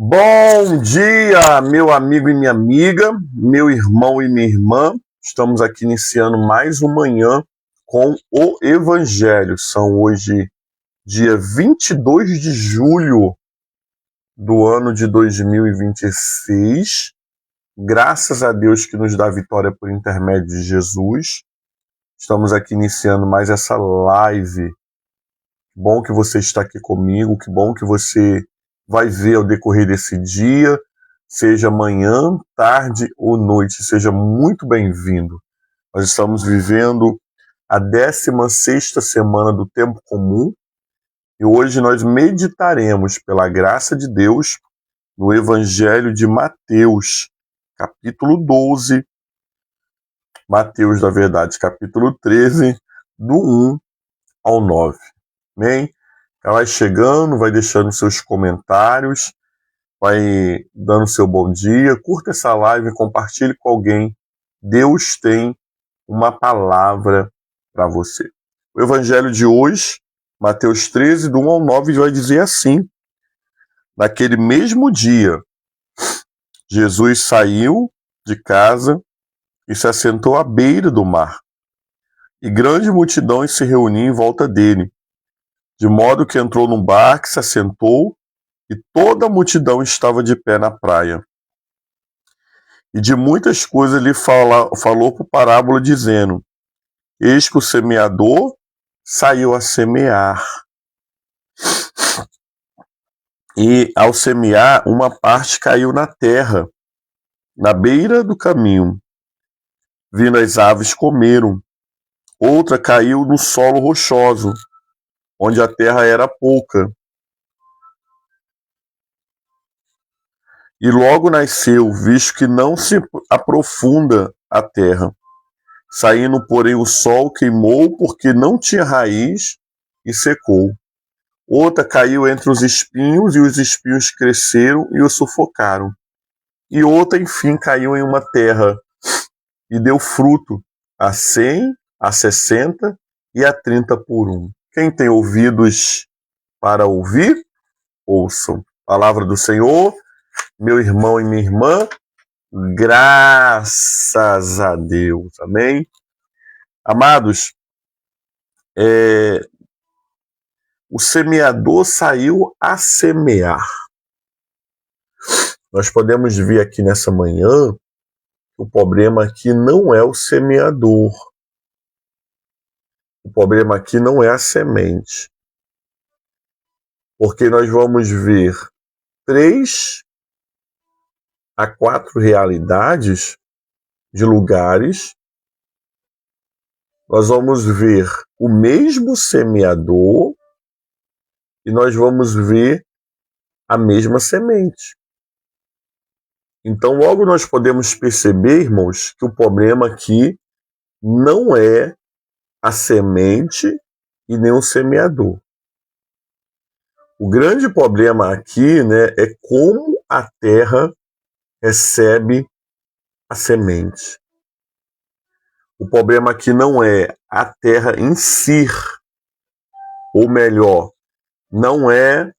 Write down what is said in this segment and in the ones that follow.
Bom dia, meu amigo e minha amiga, meu irmão e minha irmã. Estamos aqui iniciando mais uma manhã com o Evangelho. São hoje dia 22 de julho do ano de 2026. Graças a Deus que nos dá vitória por intermédio de Jesus. Estamos aqui iniciando mais essa live. Que bom que você está aqui comigo, que bom que você vai ver ao decorrer desse dia, seja manhã, tarde ou noite, seja muito bem-vindo. Nós estamos vivendo a 16ª semana do tempo comum e hoje nós meditaremos, pela graça de Deus, no Evangelho de Mateus, capítulo 12, Mateus, na verdade, capítulo 13, do 1 ao 9. Amém? Ela vai chegando, vai deixando seus comentários, vai dando seu bom dia, curta essa live, compartilhe com alguém. Deus tem uma palavra para você. O evangelho de hoje, Mateus 13, do 1 ao 9, vai dizer assim: naquele mesmo dia, Jesus saiu de casa e se assentou à beira do mar. E grande multidão se reuniu em volta dele, de modo que entrou num barco, se assentou, e toda a multidão estava de pé na praia. E de muitas coisas ele falou por parábola, dizendo: eis que o semeador saiu a semear. E ao semear, uma parte caiu na terra, na beira do caminho. Vindo as aves comeram. Outra caiu no solo rochoso, onde a terra era pouca. E logo nasceu, visto que não se aprofunda a terra. Saindo, porém, o sol queimou, porque não tinha raiz, e secou. Outra caiu entre os espinhos, e os espinhos cresceram e o sufocaram. E outra, enfim, caiu em uma terra, e deu fruto, a 100, a 60 e a 30 por um. Quem tem ouvidos para ouvir, ouçam. Palavra do Senhor, meu irmão e minha irmã, graças a Deus, amém? Amados, o semeador saiu a semear. Nós podemos ver aqui nessa manhã que o problema aqui não é o semeador. O problema aqui não é a semente. Porque nós vamos ver 3 a 4 realidades de lugares. Nós vamos ver o mesmo semeador e nós vamos ver a mesma semente. Então, logo nós podemos perceber, irmãos, que o problema aqui não é a semente e nem o semeador. O grande problema aqui, é como a terra recebe a semente. O problema aqui não é a terra em si, ou melhor, não é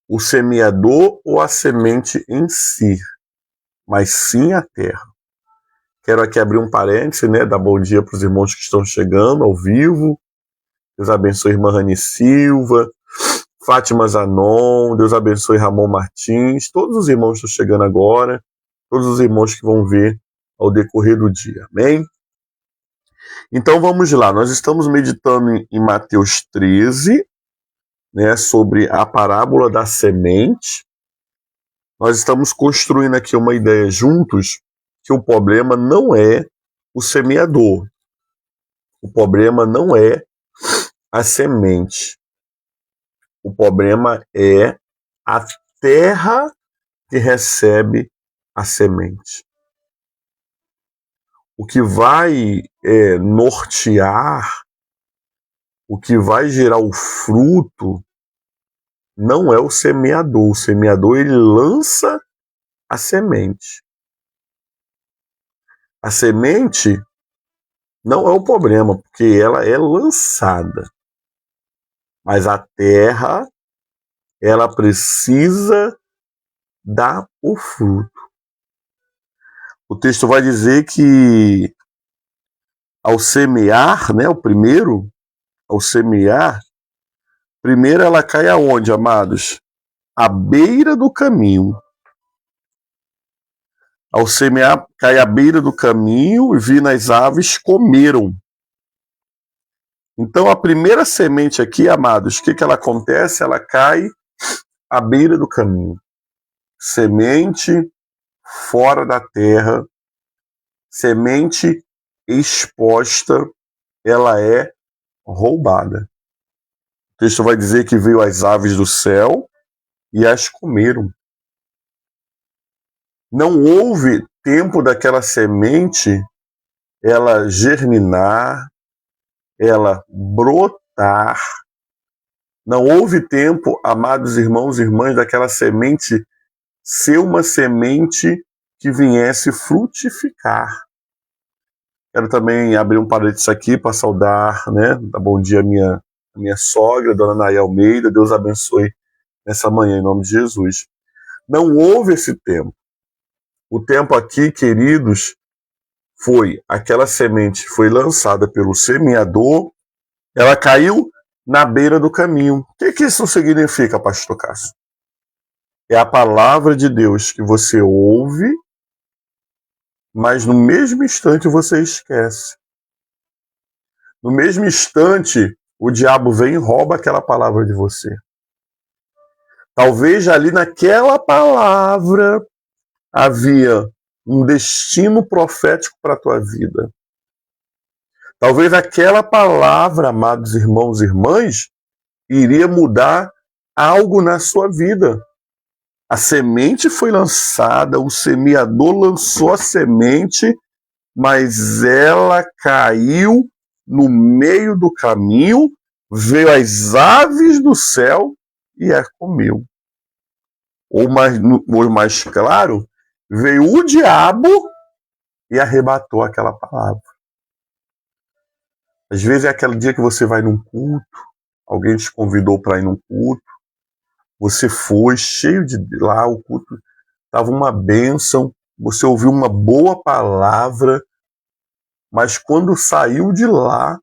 o semeador ou a semente em si, mas sim a terra. Quero aqui abrir um parêntese, dar bom dia para os irmãos que estão chegando ao vivo. Deus abençoe a irmã Rani Silva, Fátima Zanon, Deus abençoe Ramon Martins, todos os irmãos que estão chegando agora, todos os irmãos que vão ver ao decorrer do dia, amém? Então vamos lá, nós estamos meditando em Mateus 13, sobre a parábola da semente. Nós estamos construindo aqui uma ideia juntos que o problema não é o semeador, o problema não é a semente, o problema é a terra que recebe a semente. O que vai nortear, o que vai gerar o fruto, não é o semeador. O semeador, ele lança a semente. A semente não é o problema, porque ela é lançada. Mas a terra, ela precisa dá o fruto. O texto vai dizer que ao semear, né, ao semear, primeiro ela cai aonde, amados? À beira do caminho. Ao semear, cai à beira do caminho e vi nas aves comeram. Então a primeira semente aqui, amados, o que ela acontece? Ela cai à beira do caminho. Semente fora da terra, semente exposta, ela é roubada. O texto vai dizer que veio as aves do céu e as comeram. Não houve tempo daquela semente ela germinar, ela brotar. Não houve tempo, amados irmãos e irmãs, daquela semente ser uma semente que viesse frutificar. Quero também abrir um parênteses aqui para saudar, né, dar bom dia à minha sogra, dona Naya Almeida. Deus abençoe nessa manhã, em nome de Jesus. Não houve esse tempo. O tempo aqui, queridos, foi aquela semente foi lançada pelo semeador, ela caiu na beira do caminho. O que isso significa, pastor Cássio? É a palavra de Deus que você ouve, mas no mesmo instante você esquece. No mesmo instante, o diabo vem e rouba aquela palavra de você. Talvez ali naquela palavra havia um destino profético para a tua vida. Talvez aquela palavra, amados irmãos e irmãs, iria mudar algo na sua vida. A semente foi lançada, o semeador lançou a semente, mas ela caiu no meio do caminho, veio as aves do céu e a comeu. Ou mais claro, veio o diabo e arrebatou aquela palavra. Às vezes é aquele dia que você vai num culto, alguém te convidou para ir num culto, você foi cheio de lá, o culto estava uma bênção, você ouviu uma boa palavra, mas quando saiu de lá,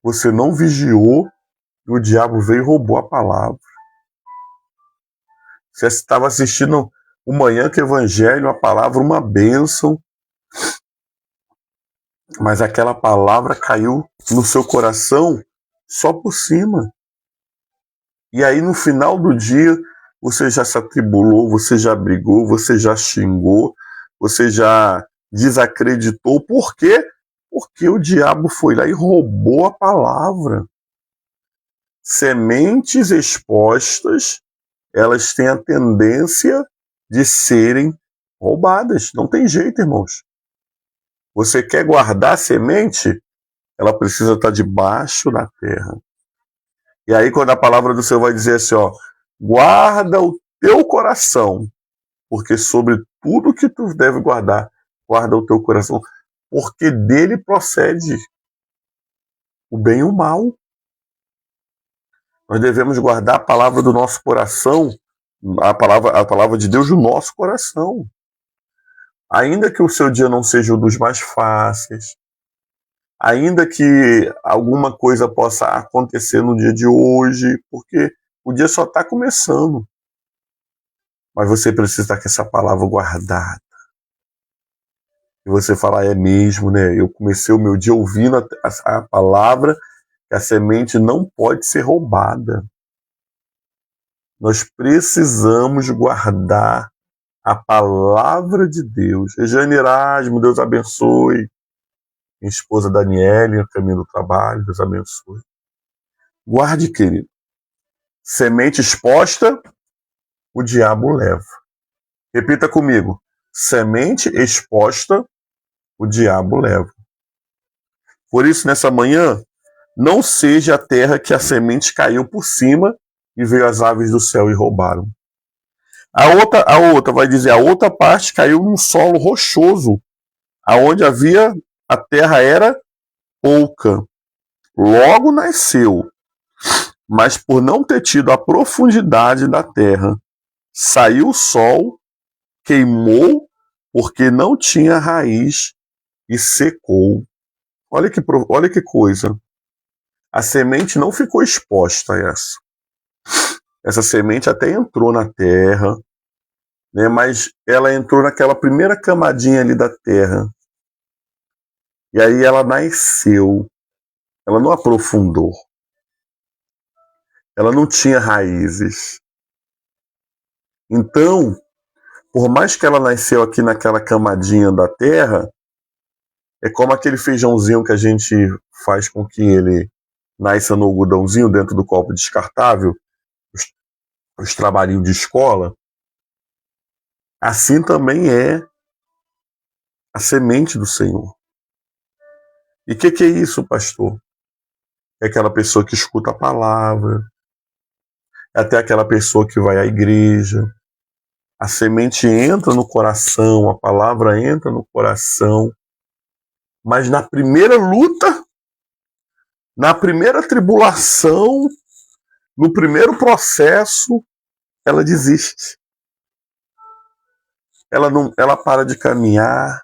você não vigiou e o diabo veio e roubou a palavra. Você estava assistindo o Manhã que Evangelho, a palavra, uma bênção, mas aquela palavra caiu no seu coração só por cima. E aí no final do dia, você já se atribulou, você já brigou, você já xingou, você já desacreditou. Por quê? Porque o diabo foi lá e roubou a palavra. Sementes expostas, elas têm a tendência de serem roubadas. Não tem jeito, irmãos. Você quer guardar a semente? Ela precisa estar debaixo da terra. E aí quando a palavra do Senhor vai dizer assim, ó, guarda o teu coração, porque sobre tudo que tu deve guardar, guarda o teu coração, porque dele procede o bem e o mal. Nós devemos guardar a palavra do nosso coração, a palavra de Deus do nosso coração. Ainda que o seu dia não seja um dos mais fáceis, ainda que alguma coisa possa acontecer no dia de hoje, porque o dia só está começando. Mas você precisa estar com essa palavra guardada. E você falar, é mesmo, né? Eu comecei o meu dia ouvindo a palavra, que a semente não pode ser roubada. Nós precisamos guardar a palavra de Deus. Regiane Erasmo, Deus abençoe. Minha esposa Daniele, no caminho do trabalho, Deus abençoe. Guarde, querido. Semente exposta, o diabo leva. Repita comigo. Semente exposta, o diabo leva. Por isso, nessa manhã, não seja a terra que a semente caiu por cima e veio as aves do céu e roubaram. A outra vai dizer, a outra parte caiu num solo rochoso, aonde a terra era pouca. Logo nasceu, mas por não ter tido a profundidade da terra, Saiu o sol, queimou, porque não tinha raiz e secou. Olha que coisa. A semente não ficou exposta a essa. Essa semente até entrou na terra, né, mas ela entrou naquela primeira camadinha ali da terra. E aí ela nasceu. Ela não aprofundou. Ela não tinha raízes. Então, por mais que ela nasceu aqui naquela camadinha da terra, é como aquele feijãozinho que a gente faz com que ele nasça no algodãozinho dentro do copo descartável, os trabalhinhos de escola. Assim também é a semente do Senhor. E o que é isso, pastor? É aquela pessoa que escuta a palavra, é até aquela pessoa que vai à igreja. A semente entra no coração, a palavra entra no coração, mas na primeira luta, na primeira tribulação, no primeiro processo, ela desiste. Ela para de caminhar,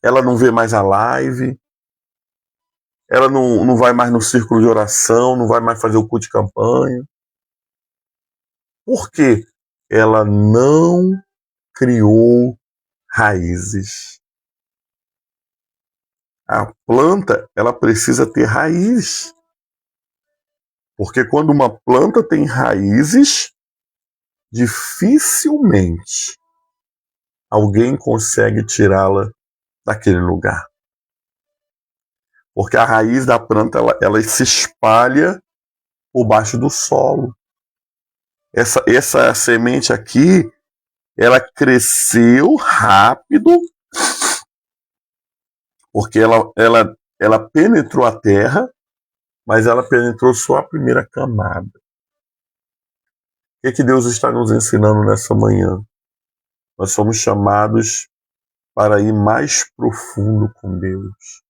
ela não vê mais a live, ela não vai mais no círculo de oração, não vai mais fazer o culto de campanha. Por quê? Ela não criou raízes. A planta, ela precisa ter raiz. Porque quando uma planta tem raízes, dificilmente alguém consegue tirá-la daquele lugar. Porque a raiz da planta, ela se espalha por baixo do solo. Essa semente aqui, ela cresceu rápido, porque ela penetrou a terra, mas ela penetrou só a primeira camada. O que Deus está nos ensinando nessa manhã? Nós somos chamados para ir mais profundo com Deus.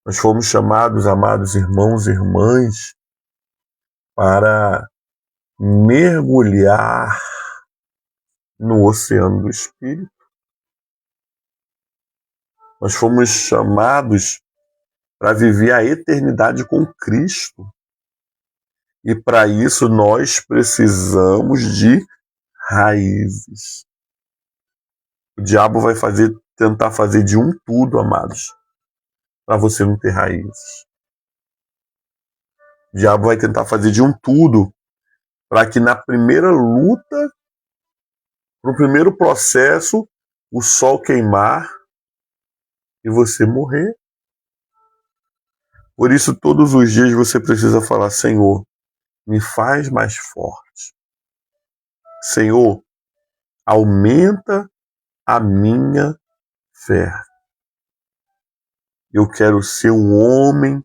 Nós fomos chamados, amados irmãos e irmãs, para mergulhar no oceano do Espírito. Nós fomos chamados para viver a eternidade com Cristo. E para isso nós precisamos de raízes. O diabo vai tentar fazer de um tudo, amados, para você não ter raízes. O diabo vai tentar fazer de um tudo para que na primeira luta, no primeiro processo, o sol queimar e você morrer. Por isso, todos os dias você precisa falar: Senhor, me faz mais forte. Senhor, aumenta a minha fé. Eu quero ser um homem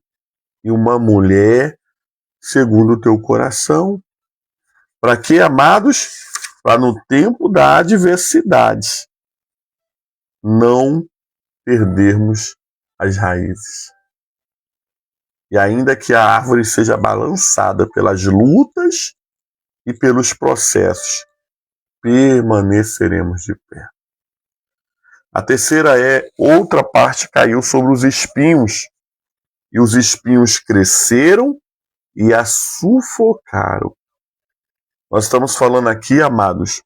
e uma mulher segundo o teu coração. Para que, amados? Para no tempo da adversidade não perdermos as raízes. E ainda que a árvore seja balançada pelas lutas e pelos processos, permaneceremos de pé. A terceira outra parte caiu sobre os espinhos, e os espinhos cresceram e a sufocaram. Nós estamos falando aqui, amados,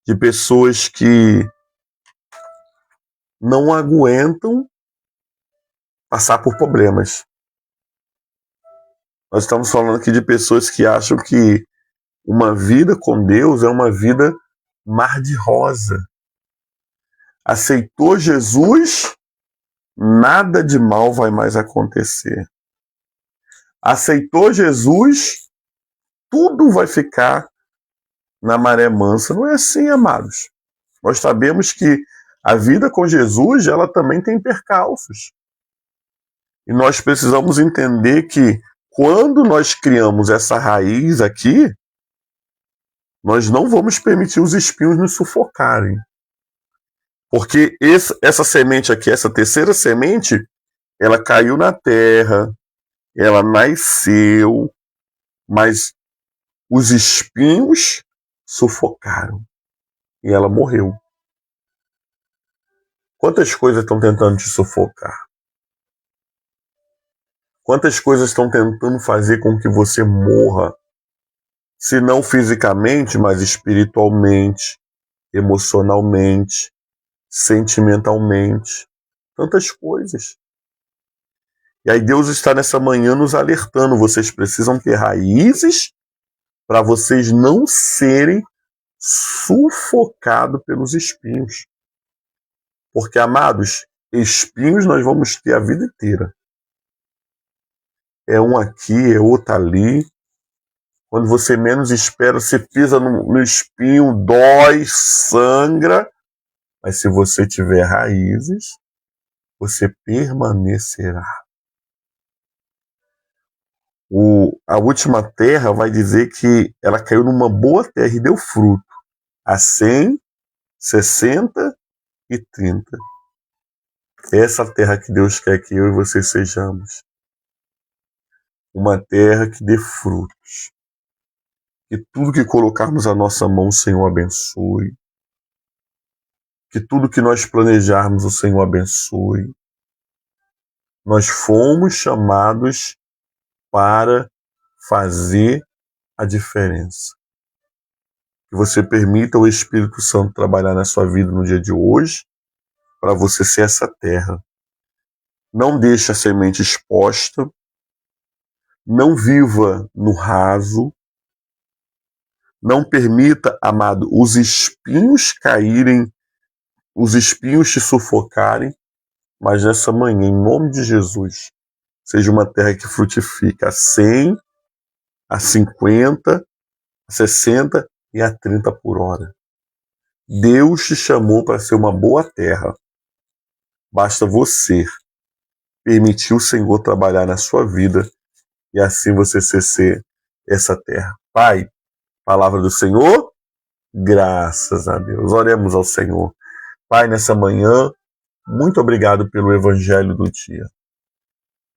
de pessoas que não aguentam passar por problemas. Nós estamos falando aqui de pessoas que acham que uma vida com Deus é uma vida mar de rosa. Aceitou Jesus, nada de mal vai mais acontecer. Aceitou Jesus, tudo vai ficar na maré mansa. Não é assim, amados. Nós sabemos que a vida com Jesus, ela também tem percalços. E nós precisamos entender que quando nós criamos essa raiz aqui, nós não vamos permitir os espinhos nos sufocarem. Porque essa semente aqui, essa terceira semente, ela caiu na terra, ela nasceu, mas os espinhos sufocaram e ela morreu. Quantas coisas estão tentando te sufocar? Quantas coisas estão tentando fazer com que você morra? Se não fisicamente, mas espiritualmente, emocionalmente, sentimentalmente. Tantas coisas. E aí Deus está nessa manhã nos alertando. Vocês precisam ter raízes para vocês não serem sufocados pelos espinhos. Porque, amados, espinhos nós vamos ter a vida inteira. É um aqui, é outro ali. Quando você menos espera, você pisa no espinho, dói, sangra. Mas se você tiver raízes, você permanecerá. A última terra vai dizer que ela caiu numa boa terra e deu fruto. A 100, 60 e 30. Essa terra que Deus quer que eu e você sejamos. Uma terra que dê frutos. Que tudo que colocarmos a nossa mão, o Senhor abençoe. Que tudo que nós planejarmos, o Senhor abençoe. Nós fomos chamados para fazer a diferença. Que você permita o Espírito Santo trabalhar na sua vida no dia de hoje, para você ser essa terra. Não deixe a semente exposta. Não viva no raso. Não permita, amado, os espinhos caírem, os espinhos te sufocarem, mas nessa manhã, em nome de Jesus, seja uma terra que frutifique a 100, a 50, a 60 e a 30 por hora. Deus te chamou para ser uma boa terra. Basta você permitir o Senhor trabalhar na sua vida e assim você ser essa terra. Pai, palavra do Senhor, graças a Deus. Oremos ao Senhor. Pai, nessa manhã, muito obrigado pelo Evangelho do dia.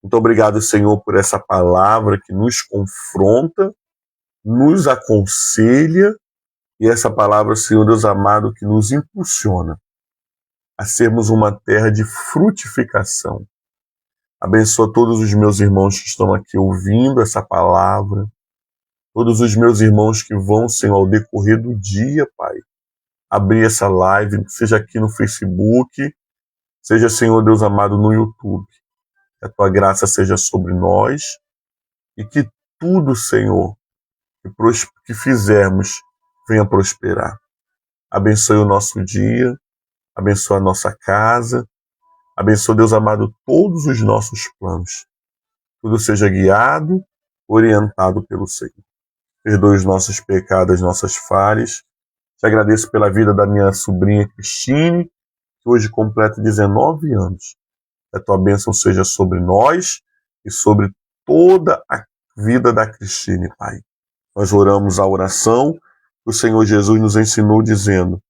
Muito obrigado, Senhor, por essa palavra que nos confronta, nos aconselha, e essa palavra, Senhor Deus amado, que nos impulsiona a sermos uma terra de frutificação. Abençoa todos os meus irmãos que estão aqui ouvindo essa palavra, todos os meus irmãos que vão, Senhor, ao decorrer do dia, Pai, abrir essa live, seja aqui no Facebook, seja, Senhor Deus amado, no YouTube. Que a Tua graça seja sobre nós e que tudo, Senhor, que fizermos venha prosperar. Abençoe o nosso dia, abençoe a nossa casa, abençoe, Deus amado, todos os nossos planos. Tudo seja guiado, orientado pelo Senhor. Perdoe os nossos pecados, as nossas falhas. Te agradeço pela vida da minha sobrinha Cristine, que hoje completa 19 anos. Que a Tua bênção seja sobre nós e sobre toda a vida da Cristine, Pai. Nós oramos a oração que o Senhor Jesus nos ensinou dizendo: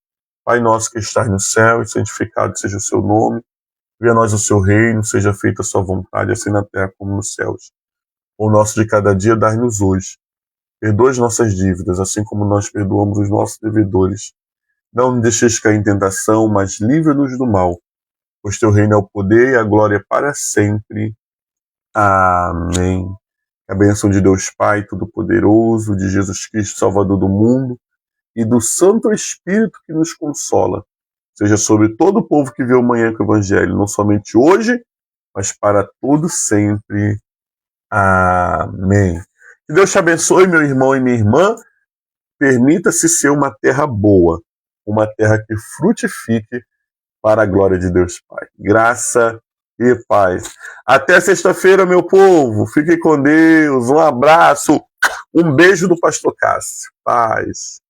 Pai nosso que estás no céu, e santificado seja o seu nome. Venha a nós o seu reino, seja feita a sua vontade, assim na terra como nos céus. O nosso de cada dia dai-nos hoje. Perdoa as nossas dívidas, assim como nós perdoamos os nossos devedores. Não nos deixes cair em tentação, mas livra-nos do mal. Pois teu reino é o poder e a glória para sempre. Amém. A bênção de Deus Pai Todo-Poderoso, de Jesus Cristo, Salvador do mundo, e do Santo Espírito que nos consola, seja sobre todo o povo que vê o Manhã com o Evangelho, não somente hoje, mas para todo sempre. Amém. Que Deus te abençoe, meu irmão e minha irmã. Permita-se ser uma terra boa, uma terra que frutifique para a glória de Deus Pai. Graça e paz. Até sexta-feira, meu povo. Fiquem com Deus. Um abraço. Um beijo do Pastor Cássio. Paz.